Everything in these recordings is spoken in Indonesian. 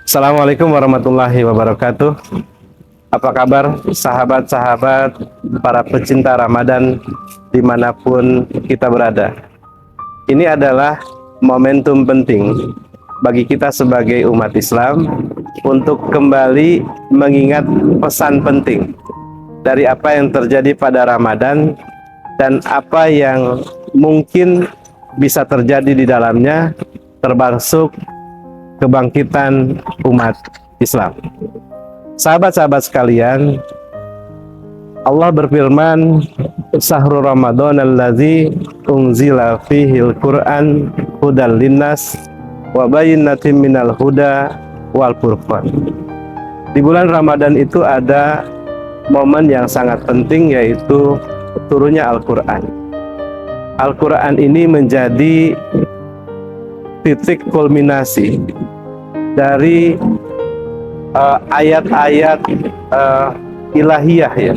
Assalamualaikum warahmatullahi wabarakatuh. Apa kabar sahabat-sahabat para pecinta Ramadan dimanapun kita berada? Ini adalah momentum penting bagi kita sebagai umat Islam untuk kembali mengingat pesan penting dari apa yang terjadi pada Ramadan dan apa yang mungkin bisa terjadi di dalamnya, termasuk kebangkitan umat Islam. Sahabat-sahabat sekalian, Allah berfirman, "Syahrul Ramadan allazi unzila fihil Qur'an hudal linnas wa bayyinatin minal huda wal furqan." Di bulan Ramadan itu ada momen yang sangat penting, yaitu turunnya Al-Qur'an. Al-Qur'an ini menjadi titik kulminasi dari ayat-ayat ilahiyah, ya,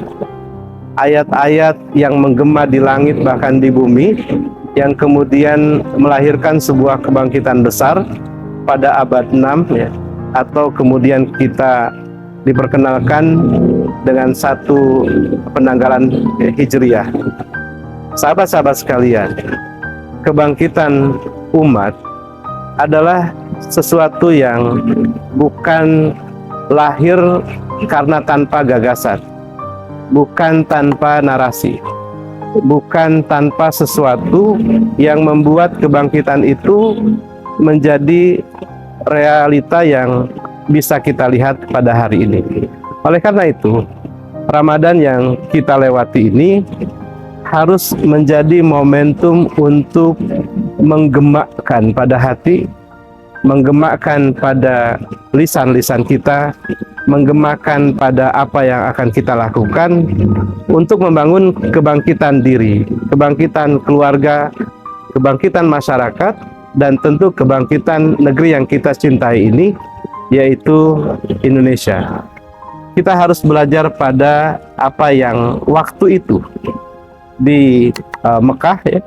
ayat-ayat yang menggema di langit bahkan di bumi, yang kemudian melahirkan sebuah kebangkitan besar pada abad 6, ya, atau kemudian kita diperkenalkan dengan satu penanggalan Hijriyah. Sahabat-sahabat sekalian, kebangkitan umat adalah sesuatu yang bukan lahir karena tanpa gagasan, bukan tanpa narasi, bukan tanpa sesuatu yang membuat kebangkitan itu menjadi realita yang bisa kita lihat pada hari ini. Oleh karena itu, Ramadan yang kita lewati ini harus menjadi momentum untuk menggemakkan pada hati, menggemakkan pada lisan-lisan kita, menggemakkan pada apa yang akan kita lakukan untuk membangun kebangkitan diri, kebangkitan keluarga, kebangkitan masyarakat, dan tentu kebangkitan negeri yang kita cintai ini, yaitu Indonesia. Kita harus belajar pada apa yang waktu itu di Mekah, ya,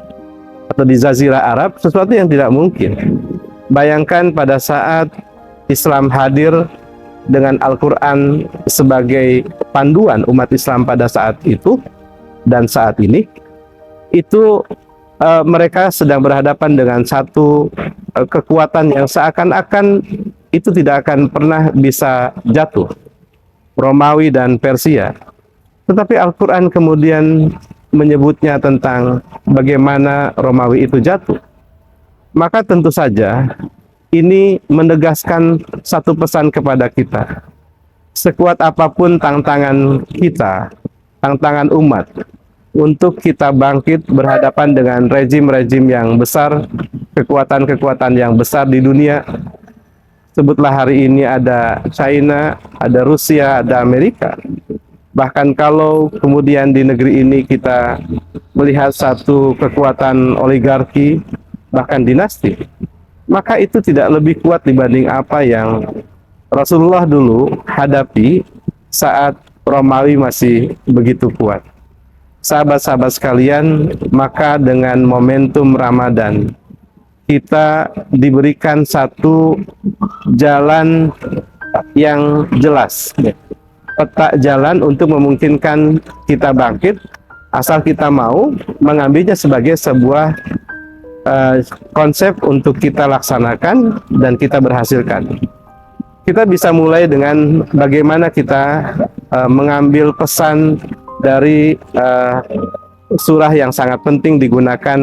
atau di Jazirah Arab, sesuatu yang tidak mungkin. Bayangkan pada saat Islam hadir dengan Al-Quran sebagai panduan umat Islam pada saat itu dan saat ini, itu mereka sedang berhadapan dengan satu kekuatan yang seakan-akan itu tidak akan pernah bisa jatuh, Romawi dan Persia. Tetapi Al-Quran kemudian menyebutnya tentang bagaimana Romawi itu jatuh. Maka tentu saja ini menegaskan satu pesan kepada kita. Sekuat apapun tantangan kita, tantangan umat, untuk kita bangkit berhadapan dengan rezim-rezim yang besar, kekuatan-kekuatan yang besar di dunia. Sebutlah hari ini ada China, ada Rusia, ada Amerika. Bahkan kalau kemudian di negeri ini kita melihat satu kekuatan oligarki, bahkan dinasti, maka itu tidak lebih kuat dibanding apa yang Rasulullah dulu hadapi saat Romawi masih begitu kuat. Sahabat-sahabat sekalian, maka dengan momentum Ramadan, kita diberikan satu jalan yang jelas, peta jalan untuk memungkinkan kita bangkit, asal kita mau mengambilnya sebagai sebuah konsep untuk kita laksanakan dan kita berhasilkan. Kita bisa mulai dengan bagaimana kita mengambil pesan dari surah yang sangat penting digunakan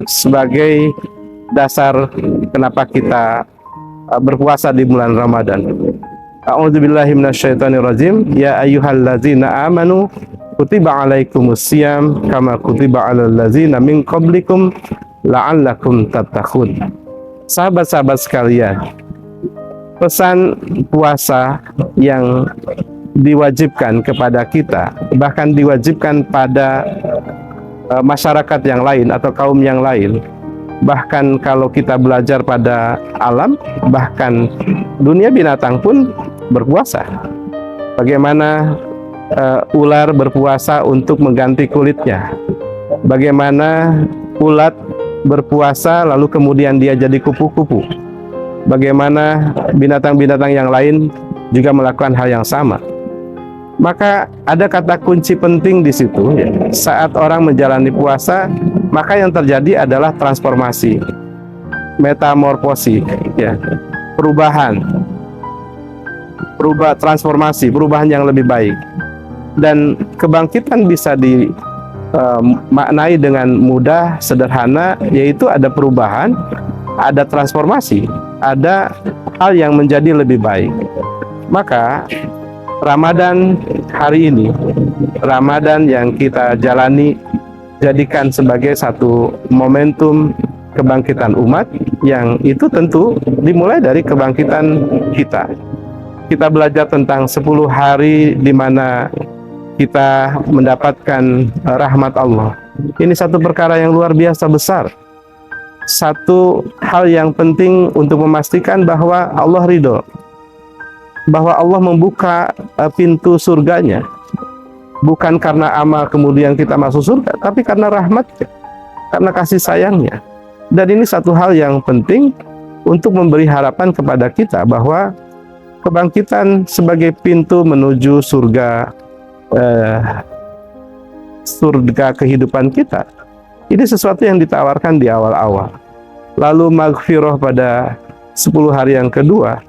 sebagai dasar kenapa kita berpuasa di bulan Ramadan. A'udzubillahi minasyaitonirrajim. Ya ayyuhallazina amanu kutiba alaikumusiyam kama kutiba alal ladzina min qablikum la'allakum tattaqun. Sahabat-sahabat sekalian, pesan puasa yang diwajibkan kepada kita, bahkan diwajibkan pada masyarakat yang lain atau kaum yang lain, bahkan kalau kita belajar pada alam, bahkan dunia binatang pun berpuasa. Bagaimana ular berpuasa untuk mengganti kulitnya, bagaimana ulat berpuasa lalu kemudian dia jadi kupu-kupu, bagaimana binatang-binatang yang lain juga melakukan hal yang sama. Maka ada kata kunci penting di situ, ya. Saat orang menjalani puasa, maka yang terjadi adalah transformasi, metamorfosi, ya, transformasi, perubahan yang lebih baik. Dan kebangkitan bisa dimaknai dengan mudah, sederhana, yaitu ada perubahan, ada transformasi, ada hal yang menjadi lebih baik. Maka Ramadan hari ini, Ramadan yang kita jalani, jadikan sebagai satu momentum kebangkitan umat, yang itu tentu dimulai dari kebangkitan kita. Kita belajar tentang 10 hari di mana kita mendapatkan rahmat Allah. Ini satu perkara yang luar biasa besar. Satu hal yang penting untuk memastikan bahwa Allah ridho, bahwa Allah membuka pintu surganya, bukan karena amal kemudian kita masuk surga, tapi karena rahmatnya, karena kasih sayangnya. Dan ini satu hal yang penting untuk memberi harapan kepada kita bahwa kebangkitan sebagai pintu menuju surga kehidupan kita, ini sesuatu yang ditawarkan di awal-awal. Lalu maghfirah pada 10 hari yang kedua,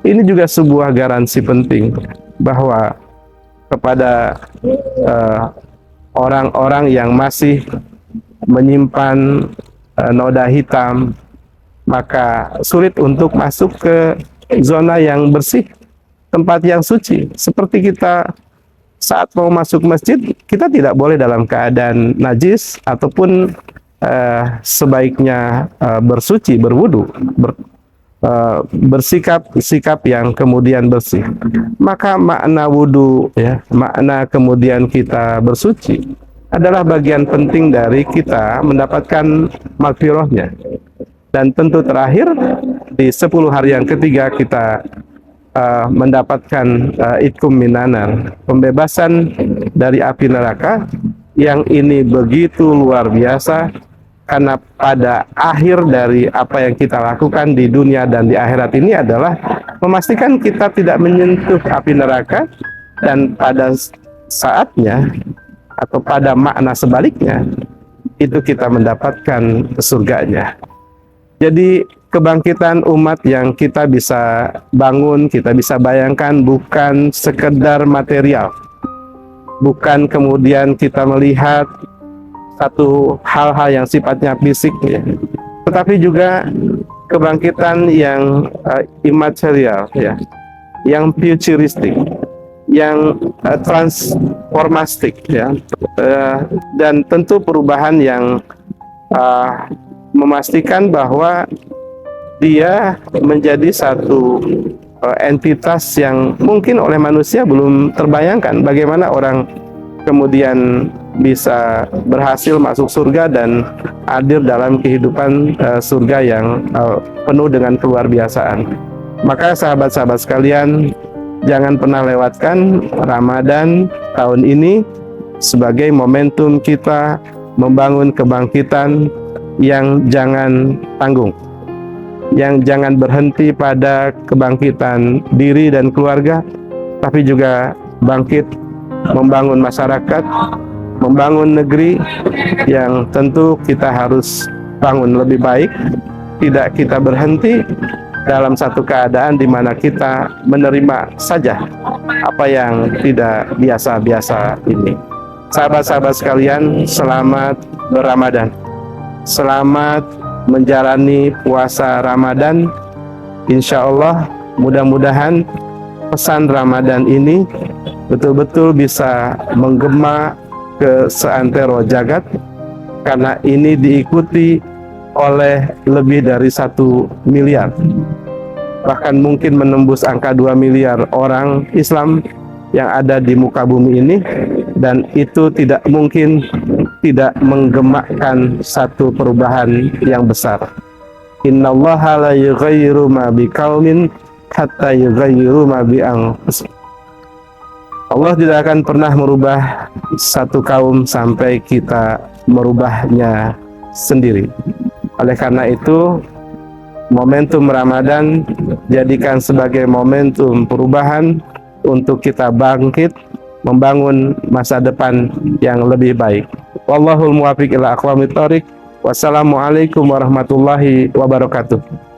ini juga sebuah garansi penting bahwa kepada orang-orang yang masih menyimpan noda hitam, maka sulit untuk masuk ke zona yang bersih, tempat yang suci. Seperti kita saat mau masuk masjid, kita tidak boleh dalam keadaan najis, ataupun sebaiknya bersuci, berwudu, bersikap yang kemudian bersih. Maka makna wudu, ya, makna kemudian kita bersuci adalah bagian penting dari kita mendapatkan maghfirahnya. Dan tentu terakhir di 10 hari yang ketiga kita mendapatkan itkum minanar, pembebasan dari api neraka, yang ini begitu luar biasa. Karena pada akhir dari apa yang kita lakukan di dunia dan di akhirat ini adalah memastikan kita tidak menyentuh api neraka, dan pada saatnya atau pada makna sebaliknya itu kita mendapatkan surganya. Jadi kebangkitan umat yang kita bisa bangun, kita bisa bayangkan bukan sekedar material, bukan kemudian kita melihat satu hal-hal yang sifatnya fisik, ya, tetapi juga kebangkitan yang imaterial, ya, yang futuristik, yang transformatik, ya, dan tentu perubahan yang memastikan bahwa dia menjadi satu entitas yang mungkin oleh manusia belum terbayangkan, bagaimana orang kemudian bisa berhasil masuk surga dan hadir dalam kehidupan surga yang penuh dengan keluar biasaan. Maka sahabat-sahabat sekalian, jangan pernah lewatkan Ramadan tahun ini sebagai momentum kita membangun kebangkitan yang jangan tanggung, yang jangan berhenti pada kebangkitan diri dan keluarga, tapi juga bangkit membangun masyarakat, membangun negeri yang tentu kita harus bangun lebih baik. Tidak kita berhenti dalam satu keadaan di mana kita menerima saja apa yang tidak biasa-biasa ini. Sahabat-sahabat sekalian, selamat berRamadan. Selamat menjalani puasa Ramadan. Insya Allah, mudah-mudahan pesan Ramadan ini betul-betul bisa menggema ke seantero jagat, karena ini diikuti oleh lebih dari 1 miliar, bahkan mungkin menembus angka 2 miliar orang Islam yang ada di muka bumi ini, dan itu tidak mungkin tidak menggemakkan satu perubahan yang besar. Innallaha la yughayyiru ma biqaumin hatta yughayyiru ma bi anfusihim. Allah tidak akan pernah merubah satu kaum sampai kita merubahnya sendiri. Oleh karena itu, momentum Ramadan jadikan sebagai momentum perubahan untuk kita bangkit membangun masa depan yang lebih baik. Wallahul muwaffiq ila aqwamit thoriq. Wassalamualaikum warahmatullahi wabarakatuh.